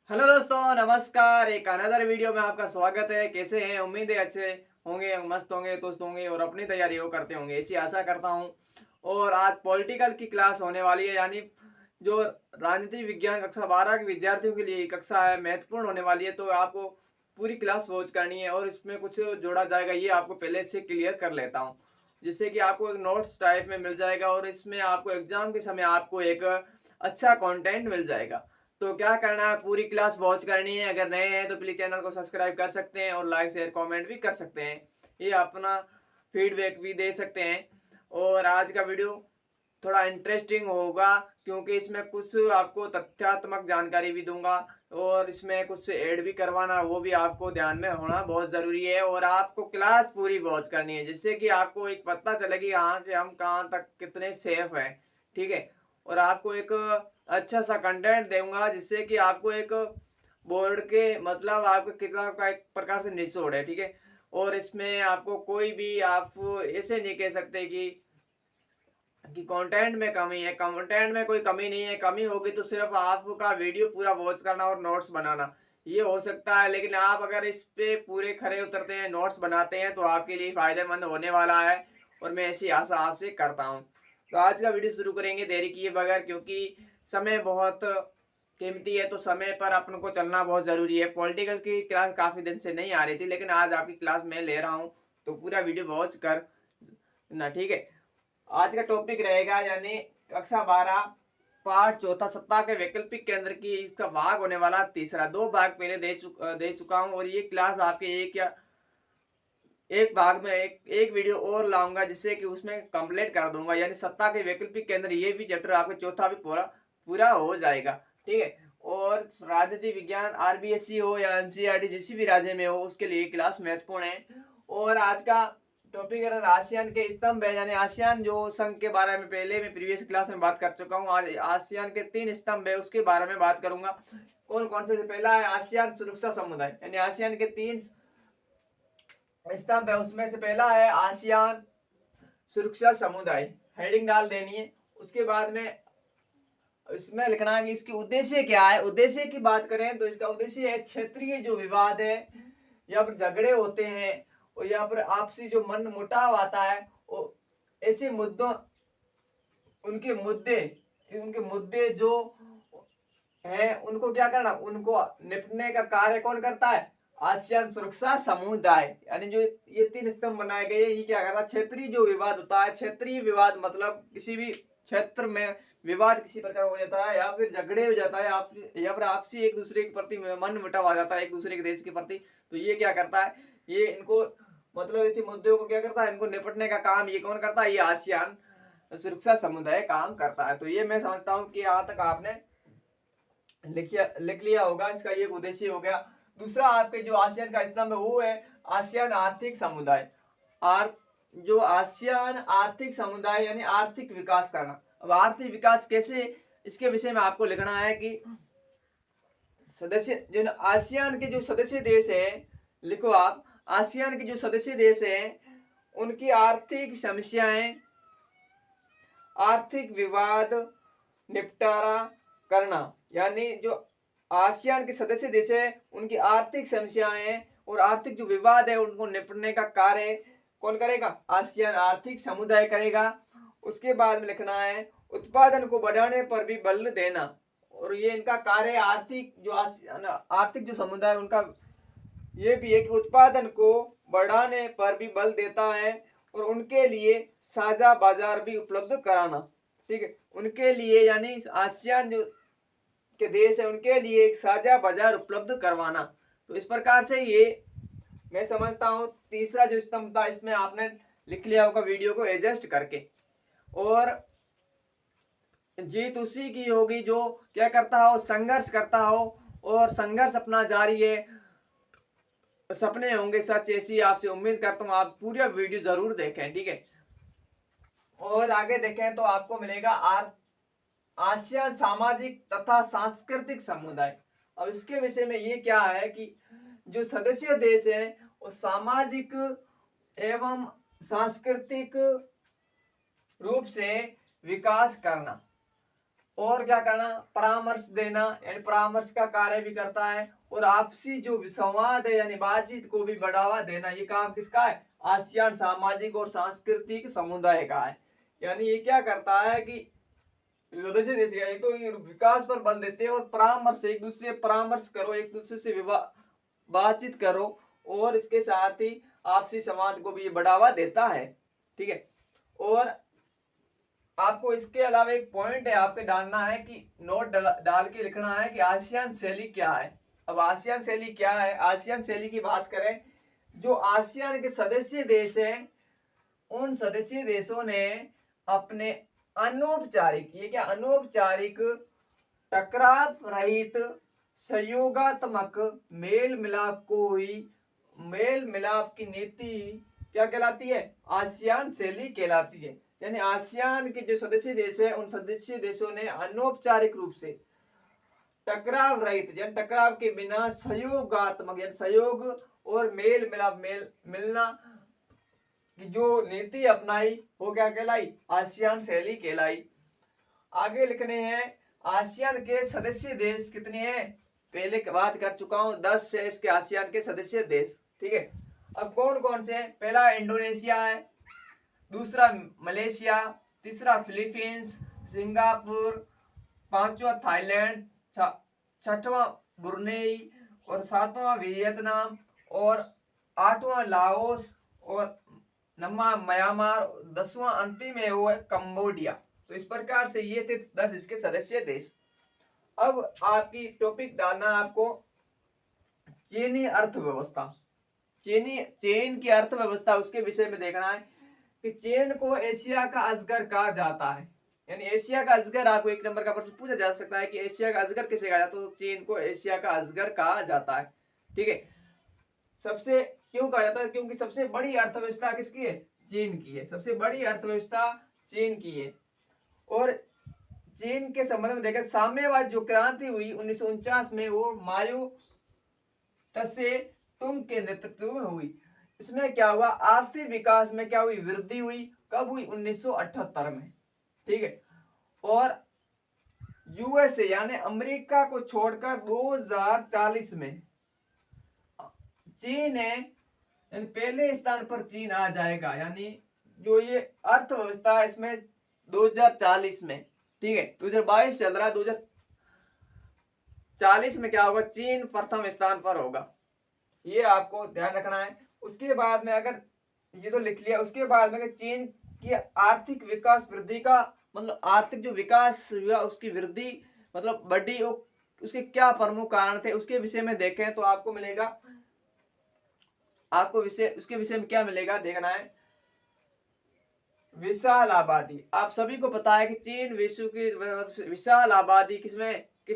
Hello दोस्तों, नमस्कार। एक अनदर वीडियो में आपका स्वागत है। कैसे हैं? उम्मीद है अच्छे होंगे, मस्त होंगे, तुस्त होंगे और अपनी तैयारी हो करते होंगे, ऐसी आशा करता हूं। और आज पॉलिटिकल की क्लास होने वाली है, यानी जो राजनीति विज्ञान कक्षा 12 के विद्यार्थियों के लिए कक्षा है, महत्वपूर्ण होने वाली है। तो आपको पूरी क्लास वॉच करनी है और इसमें कुछ जोड़ा जाएगा, ये आपको पहले से क्लियर कर लेता हूँ, जिससे कि आपको एक नोट्स टाइप में मिल जाएगा और इसमें आपको एग्जाम के समय आपको एक अच्छा कंटेंट मिल जाएगा। तो क्या करना है, पूरी क्लास वॉच करनी है। अगर नए हैं तो प्लीज चैनल को सब्सक्राइब कर सकते हैं और लाइक शेयर कमेंट भी कर सकते हैं। ये अपना फीडबैक भी दे सकते हैं। और आज का वीडियो थोड़ा इंटरेस्टिंग होगा, क्योंकि इसमें कुछ आपको तथ्यात्मक जानकारी भी दूंगा और इसमें कुछ ऐड भी करवाना, वो भी आपको ध्यान में होना बहुत जरूरी है। और आपको क्लास पूरी वॉच करनी है, जिससे कि आपको एक पता चले कि हाँ कि हम कहाँ तक कितने सेफ हैं। ठीक है। और आपको एक अच्छा सा कंटेंट दूंगा, जिससे कि आपको एक बोर्ड के मतलब आपको किताब का एक प्रकार से निचोड़ है। ठीक है। और इसमें आपको कोई भी आप ऐसे नहीं कह सकते कि कंटेंट में कमी है। कंटेंट में कोई कमी नहीं है। कमी होगी तो सिर्फ आपका वीडियो पूरा वॉच करना और नोट्स बनाना, ये हो सकता है। लेकिन आप अगर इस पे पूरे खरे उतरते हैं, नोट्स बनाते हैं, तो आपके लिए फायदेमंद होने वाला है। और मैं ऐसी आशा आपसे करता हूँ। तो आज का वीडियो शुरू करेंगे देरी किए बगैर, क्योंकि समय बहुत कीमती है। तो समय पर अपन को चलना बहुत जरूरी है। पॉलिटिकल की क्लास काफी दिन से नहीं आ रही थी, लेकिन आज आपकी क्लास मैं ले रहा हूँ, तो पूरा वीडियो वॉच कर ना। ठीक है। आज का टॉपिक रहेगा, यानी कक्षा 12 पाठ चौथा, सत्ता के वैकल्पिक केंद्र की इसका भाग होने वाला तीसरा। दो भाग पहले दे चुका हूं। और ये क्लास आपके एक भाग में एक वीडियो और लाऊंगा, जिससे कि उसमें कंप्लीट कर दूंगा, यानी सत्ता के वैकल्पिक केंद्र ये भी चैप्टर आपका चौथा भी पूरा पूरा हो जाएगा। ठीक है। और राजनीति विज्ञान आरबीएससी हो या एनसीईआरटी जिस भी राज्य में हो, उसके लिए क्लास महत्वपूर्ण है। और आज का टॉपिक है आसियान के स्तंभ है, यानी आसियान जो संघ के बारे में पहले मैं प्रीवियस क्लास में बात कर चुका हूँ। आज आसियान के 3 स्तंभ है, उसके बारे में बात करूंगा। कौन कौन से? पहला है आसियान सुरक्षा समुदाय, यानी आसियान के 3 स्तंभ है, उसमें से पहला है आसियान सुरक्षा समुदाय। हेडिंग डाल देनी है। उसके बाद में इसमें लिखना है कि इसके उद्देश्य क्या है। उद्देश्य की बात करें तो इसका उद्देश्य है क्षेत्रीय जो विवाद है, या फिर झगड़े होते हैं और या फिर आपसी जो मन मुटाव आता है, ऐसे मुद्दों उनके मुद्दे जो है उनको क्या करना, उनको निपटने का कार्य कौन करता है? आसियान सुरक्षा समुदाय। यानी जो ये 3 स्तंभ बनाए गए, ये क्या करता है? क्षेत्रीय जो विवाद होता है, क्षेत्रीय विवाद मतलब किसी भी क्षेत्र में विवाद किसी प्रकार हो जाता है, या फिर झगड़े हो जाता है, या फिर आपसी एक दूसरे के प्रति मन मुटाव आ जाता है एक दूसरे के देश के प्रति, तो ये क्या करता है? ये इनको मतलब ऐसे मुद्दों को क्या करता है? इनको निपटने का काम ये कौन करता है? ये आसियान सुरक्षा समुदाय काम करता है। तो ये मैं समझता हूँ कि यहाँ तक आपने लिख लिया होगा। इसका ये उद्देश्य हो गया। दूसरा आपके जो आसियान का स्तंभ है, वो है आसियान आर्थिक समुदाय। जो आसियान आर्थिक समुदाय, यानी आर्थिक विकास करना। अब आर्थिक विकास कैसे, इसके विषय में आपको लिखना है कि सदस्य जो आसियान के जो सदस्य देश है, लिखो आप, आसियान के जो सदस्य देश हैं उनकी आर्थिक समस्याएं, आर्थिक विवाद निपटारा करना। यानी जो आसियान के सदस्य देश है उनकी आर्थिक समस्याएं और आर्थिक जो विवाद है उनको निपटने का कार्य कौन करेगा? आसियान आर्थिक समुदाय करेगा। उसके बाद में लिखना है उत्पादन को बढ़ाने पर भी बल देना। और ये इनका कार्य आर्थिक जो समुदाय उनका ये भी है कि उत्पादन को बढ़ाने पर भी बल देता है और उनके लिए साझा बाजार भी उपलब्ध कराना। ठीक है। उनके लिए यानी आसियान जो के देश है उनके लिए एक साझा बाजार उपलब्ध करवाना। तो इस प्रकार से ये मैं समझता हूँ तीसरा जो स्तंभ था, इसमें आपने लिख लिया होगा वीडियो को एडजस्ट करके। और जीत उसी की होगी जो क्या करता हो? संघर्ष करता हो। और संघर्ष अपना जारी है, सपने होंगे सच, ऐसी आपसे उम्मीद करता हूँ। आप पूरा वीडियो जरूर देखें। ठीक है। और आगे देखें तो आपको मिलेगा आसियान सामाजिक तथा सांस्कृतिक समुदाय। अब इसके विषय में ये क्या है कि जो सदस्य देश है वो सामाजिक एवं सांस्कृतिक रूप से विकास करना। और क्या करना, परामर्श देना, यानी परामर्श का कार्य भी करता है। और आपसी जो संवाद है यानी बातचीत को भी बढ़ावा देना, ये काम किसका है, आसियान सामाजिक और सांस्कृतिक समुदाय का है। यानी ये क्या करता है कि सदस्य देश एक तो विकास पर बल देते हैं और परामर्श, एक दूसरे से परामर्श करो, एक दूसरे से बातचीत करो, और इसके साथ ही आपसी संवाद को भी बढ़ावा देता है। ठीक है। और आपको इसके अलावा एक पॉइंट है आपके डालना है कि नोट डाल के लिखना है कि आसियान शैली क्या है। अब आसियान शैली क्या है, आसियान शैली की बात करें, जो आसियान के सदस्य देश हैं उन सदस्य देशों ने अपने अनौपचारिक, ये क्या, अनौपचारिक, टकराव रहित, सहयोगात्मक मेल मिलाप को ही, मेल मिलाप की नीति क्या कहलाती है, आसियान शैली कहलाती है। यानी आसियान के जो सदस्य देश है उन सदस्य देशों ने अनौपचारिक रूप से टकराव रहित, यानी टकराव के बिना, सहयोगात्मक यानी सहयोग और मेल मिलाप, मिलना की जो नीति अपनाई वो क्या कहलाई, आसियान शैली कहलाई। आगे लिखने हैं आसियान के सदस्य देश कितने हैं, पहले बात कर चुका हूं, 10 है इसके आसियान के सदस्य देश। ठीक है। अब कौन कौन से हैं, पहला इंडोनेशिया है, दूसरा मलेशिया, तीसरा फिलीपींस, सिंगापुर, पांचवा थाईलैंड, छठवां ब्रुनेई, और सातवां वियतनाम, और आठवां लाओस, और नौवां म्यांमार, 10वां अंतिम है वो है कंबोडिया। तो इस प्रकार से ये थे 10 इसके सदस्य देश। अब आपकी टॉपिक डालना है आपको चीनी अर्थव्यवस्था, चीन की अर्थव्यवस्था, उसके विषय में देखना है कि चीन को एशिया का अजगर कहा जाता है। यानी एशिया का अजगर, आपको एक नंबर का प्रश्न पूछा जा सकता है कि एशिया का अजगर किसे कहा जाता है, तो चीन को एशिया का अजगर कहा जाता है। ठीक है। सबसे क्यों कहा जाता है, क्योंकि सबसे बड़ी अर्थव्यवस्था किसकी है, चीन की है, सबसे बड़ी अर्थव्यवस्था चीन की है। और चीन के संबंध में देखें, साम्यवाद जो क्रांति हुई 1949 में, वो माओ त्से तुंग के नेतृत्व में हुई। इसमें क्या हुआ, आर्थिक विकास में क्या हुई, वृद्धि हुई। कब हुई, 1978 में। ठीक है। और यूएसए यानी अमेरिका को छोड़कर 2040 में चीन है, यानी पहले स्थान पर चीन आ जाएगा। यानी जो ये अर्थव्यवस्था है इसमें 2040 में, ठीक है, 2022 चल रहा है, 2040 में क्या होगा, चीन प्रथम स्थान पर होगा। ये आपको ध्यान रखना है। उसके बाद में अगर ये तो लिख लिया, उसके बाद में अगर चीन की आर्थिक विकास वृद्धि का मतलब आर्थिक जो विकास हुआ उसकी वृद्धि मतलब बढ़ी, उसके क्या प्रमुख कारण थे उसके विषय में देखें तो आपको मिलेगा, आपको उसके विषय में क्या मिलेगा देखना है। विशाल आबादी, आप सभी को पता है कि चीन विश्व की विशाल आबादी किस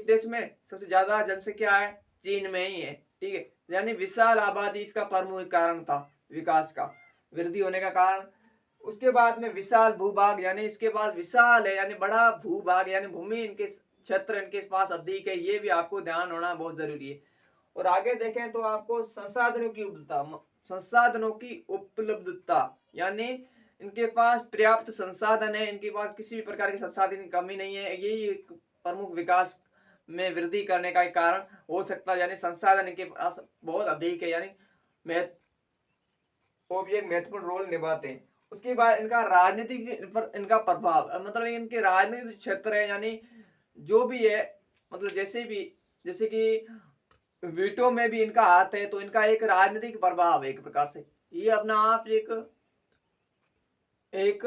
देश में सबसे ज्यादा जनसंख्या है, चीन में ही है। ठीक है। यानी विशाल आबादी इसका प्रमुख कारण था विकास का, वृद्धि होने का कारण। उसके बाद में विशाल भूभाग, यानी इसके पास विशाल है यानी बड़ा भूभाग, यानी भूमि इनके क्षेत्र इनके पास अधिक है, ये भी आपको ध्यान होना बहुत जरूरी है। और आगे देखें तो आपको संसाधनों की उपलब्धता, यानी इनके पास पर्याप्त संसाधन है, इनके पास किसी भी प्रकार के संसाधन की कमी नहीं है, यही एक प्रमुख विकास में वृद्धि करने का एक कारण हो सकता है। यानी संसाधन इनके पास बहुत अधिक है, यानी वो भी एक महत्वपूर्ण रोल निभाते हैं। उसके बाद इनका राजनीतिक पर इनका प्रभाव, मतलब इनके राजनीतिक क्षेत्र है, यानी जो भी है मतलब जैसे कि वीटो में भी इनका हाथ है, तो इनका एक राजनीतिक प्रभाव है एक प्रकार से, ये अपना आप एक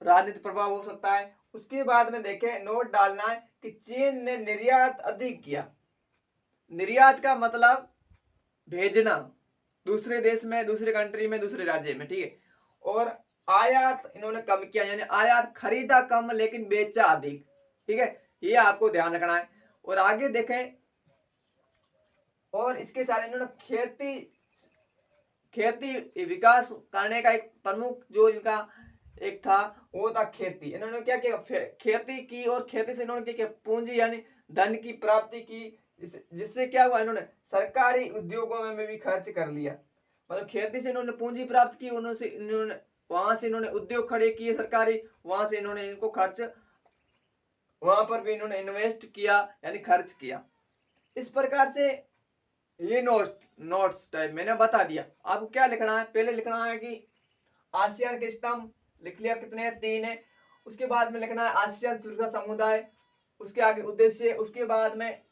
राजनीतिक प्रभाव हो सकता है। उसके बाद में देखें, नोट डालना है कि चीन ने निर्यात अधिक किया। निर्यात का मतलब भेजना दूसरे देश में, दूसरे कंट्री में, दूसरे राज्य में। ठीक है। और आयात इन्होंने कम किया, यानी आयात खरीदा कम लेकिन बेचा अधिक। ठीक है, ये आपको ध्यान रखना है। और आगे देखें, और इसके साथ इन्होंने खेती विकास करने का एक प्रमुख जो इनका एक था वो था खेती। इन्होंने क्या किया, खेती की, और खेती से इन्होंने क्या किया, पूंजी यानी धन की प्राप्ति की, जिससे क्या हुआ, इन्होंने सरकारी उद्योगों में भी खर्च कर लिया। मतलब खेती से इन्होंने पूंजी प्राप्त की, इन्होंने वहां से इन्होंने उद्योग खड़े किए सरकारी, वहां से इन्होंने इनको खर्च वहां पर भी इन्होंने इन्वेस्ट किया यानी खर्च किया। इस प्रकार से ये नोट्स टाइप मैंने बता दिया। आपको क्या लिखना है, पहले लिखना है कि आसियान के स्तंभ लिख लिया, कितने हैं, 3 है। उसके बाद में लिखना है आसियान सुरक्षा समुदाय, उसके आगे उद्देश्य, उसके बाद में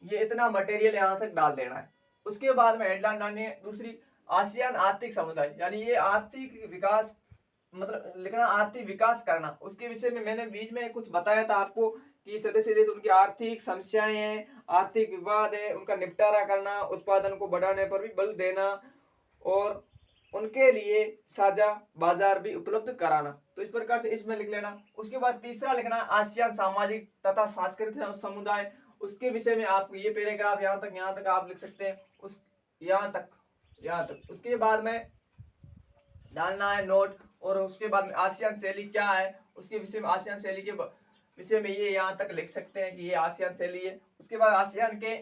ये इतना मटेरियल यहाँ तक डाल देना है। उसके बाद में हेडलाइन डालनी है दूसरी, आसियान आर्थिक समुदाय, यानी ये आर्थिक विकास मतलब लिखना आर्थिक विकास करना। उसके विषय में मैंने बीच में कुछ बताया था आपको कि सदस्य देश उनकी आर्थिक समस्याएं हैं, आर्थिक विवाद है, उनका निपटारा करना, उत्पादन को बढ़ाने पर भी बल देना और उनके लिए साझा बाजार भी उपलब्ध कराना। तो इस प्रकार से इसमें लिख लेना। उसके बाद तीसरा लिखना आसियान सामाजिक तथा सांस्कृतिक समुदाय। उसके विषय में आपको ये पैराग्राफ यहाँ तक आप लिख सकते हैं, उस यहाँ तक। उसके बाद में डालना है नोट, और उसके बाद में आसियान शैली क्या है उसके विषय में, आसियान शैली के विषय में ये यहाँ तक लिख सकते हैं कि ये आसियान शैली है। उसके बाद आसियान के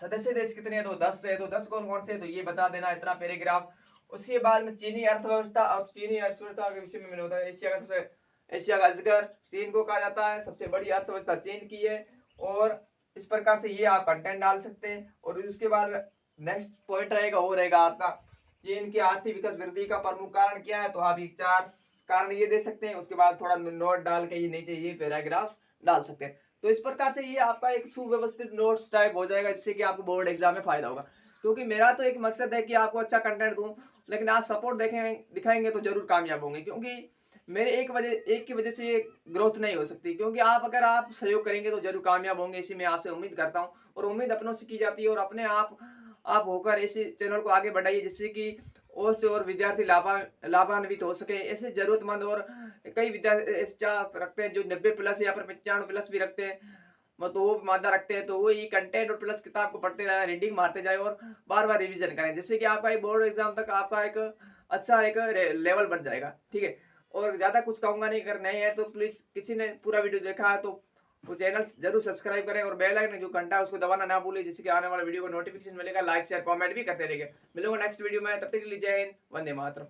सदस्य देश कितने हैं, तो 10 है, तो 10 कौन कौन से, तो ये बता देना, इतना पैराग्राफ। उसके बाद में चीनी अर्थव्यवस्था, और चीनी अर्थव्यवस्था के विषय में मैंने बताया एशिया का अजगर चीन को कहा जाता है, सबसे बड़ी अर्थव्यवस्था चीन की है। और इस प्रकार से ये आप कंटेंट डाल सकते हैं। और उसके बाद नेक्स्ट पॉइंट रहेगा वो रहेगा आपका चीन की आर्थिक विकास वृद्धि का प्रमुख कारण क्या है, तो आप ये 4 कारण ये दे सकते हैं। उसके बाद थोड़ा नोट डाल के ये नीचे ये पैराग्राफ डाल सकते हैं। तो इस प्रकार से ये आपका एक सुव्यवस्थित नोट्स टाइप हो जाएगा, जिससे कि आपको बोर्ड एग्जाम में फायदा होगा। क्योंकि मेरा तो एक मकसद है कि आपको अच्छा कंटेंट दूं, लेकिन आप सपोर्ट दिखाएंगे तो जरूर कामयाब होंगे। क्योंकि मेरे एक की वजह से ये ग्रोथ नहीं हो सकती, क्योंकि अगर आप सहयोग करेंगे तो जरूर कामयाब होंगे, इसी में आपसे उम्मीद करता हूँ। और उम्मीद अपनों से की जाती है, और अपने आप होकर इस चैनल को आगे बढ़ाइए, जिससे कि और से और विद्यार्थी लाभान्वित हो सके। ऐसे जरूरतमंद और कई विद्यार्थी रखते हैं जो 90+ या फिर 95+ भी रखते हैं, तो वो मादा रखते हैं। तो वो ये कंटेंट और प्लस किताब को पढ़ते जाए, रीडिंग मारते जाए और बार बार रिवीजन करें, जिससे कि आपका बोर्ड एग्जाम तक आपका एक अच्छा एक लेवल बन जाएगा। ठीक है, और ज्यादा कुछ कहूंगा नहीं, अगर नहीं है तो प्लीज किसी ने पूरा वीडियो देखा है तो वो चैनल जरूर सब्सक्राइब करें, और बेल आइकन जो घंटा है उसको दबाना ना भूलें, जिससे कि आने वाला वीडियो को नोटिफिकेशन मिलेगा। लाइक शेयर कमेंट भी करते रहेंगे। मिलूंगा नेक्स्ट वीडियो में, तब तक के लिए जय हिंद, वंदे मातरम।